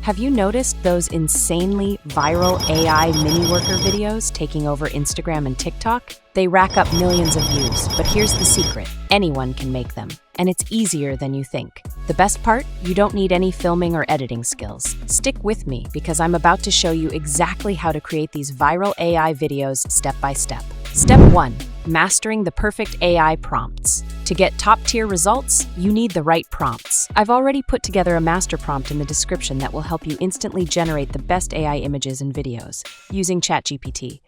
Have you noticed those insanely viral AI mini worker videos taking over Instagram and TikTok? They rack up millions of views, but here's the secret. Anyone can make them, and it's easier than you think. The best part? You don't need any filming or editing skills. Stick with me because I'm about to show you exactly how to create these viral AI videos step by step. Step 1. Mastering the perfect AI prompts. To get top-tier results, you need the right prompts. I've already put together a master prompt in the description that will help you instantly generate the best AI images and videos using ChatGPT.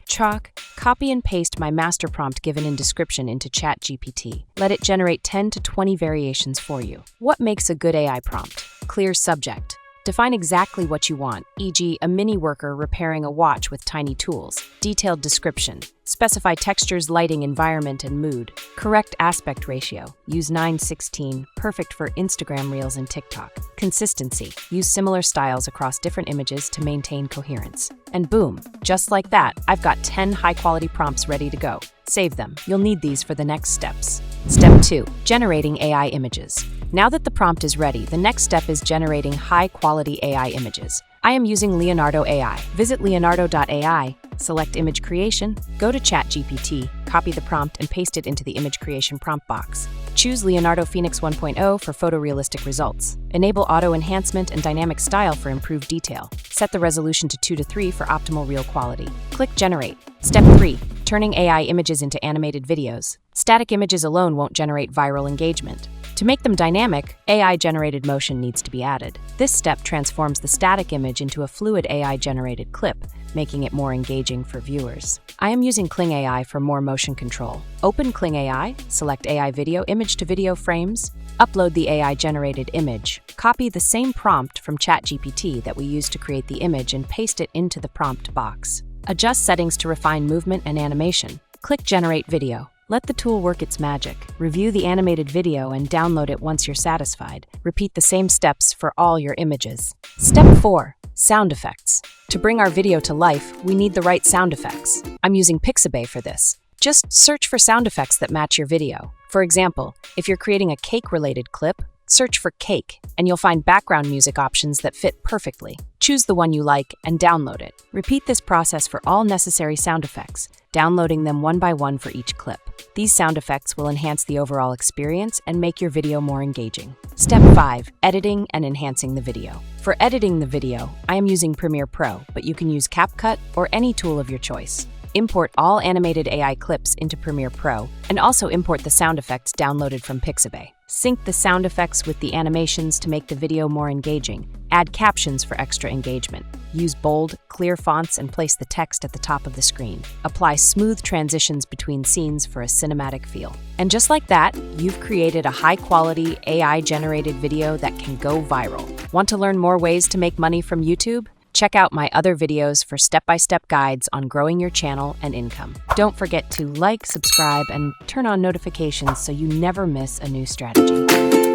Copy and paste my master prompt given in description into ChatGPT. Let it generate 10 to 20 variations for you. What makes a good AI prompt? Clear subject. Define exactly what you want, e.g. a mini worker repairing a watch with tiny tools. Detailed description. Specify textures, lighting, environment, and mood. Correct aspect ratio. Use 9:16, perfect for Instagram Reels and TikTok. Consistency. Use similar styles across different images to maintain coherence. And boom, just like that, I've got 10 high-quality prompts ready to go. Save them. You'll need these for the next steps. Step 2. Generating AI images. Now that the prompt is ready, the next step is generating high-quality AI images. I am using Leonardo AI. Visit leonardo.ai, select image creation, go to ChatGPT, copy the prompt and paste it into the image creation prompt box. Choose Leonardo Phoenix 1.0 for photorealistic results. Enable auto enhancement and dynamic style for improved detail. Set the resolution to 2:3 for optimal reel quality. Click Generate. Step 3. Turning AI images into animated videos. Static images alone won't generate viral engagement. To make them dynamic, AI-generated motion needs to be added. This step transforms the static image into a fluid AI-generated clip, making it more engaging for viewers. I am using Kling AI for more motion control. Open Kling AI, select AI video image to video frames, upload the AI-generated image. Copy the same prompt from ChatGPT that we used to create the image and paste it into the prompt box. Adjust settings to refine movement and animation. Click Generate Video. Let the tool work its magic. Review the animated video and download it once you're satisfied. Repeat the same steps for all your images. Step 4. Sound effects. To bring our video to life, we need the right sound effects. I'm using Pixabay for this. Just search for sound effects that match your video. For example, if you're creating a cake-related clip, search for cake, and you'll find background music options that fit perfectly. Choose the one you like and download it. Repeat this process for all necessary sound effects, downloading them one by one for each clip. These sound effects will enhance the overall experience and make your video more engaging. Step 5. Editing and enhancing the video. For editing the video, I am using Premiere Pro, but you can use CapCut or any tool of your choice. Import all animated AI clips into Premiere Pro, and also import the sound effects downloaded from Pixabay. Sync the sound effects with the animations to make the video more engaging. Add captions for extra engagement. Use bold, clear fonts and place the text at the top of the screen. Apply smooth transitions between scenes for a cinematic feel. And just like that, you've created a high-quality, AI-generated video that can go viral. Want to learn more ways to make money from YouTube? Check out my other videos for step-by-step guides on growing your channel and income. Don't forget to like, subscribe, and turn on notifications so you never miss a new strategy.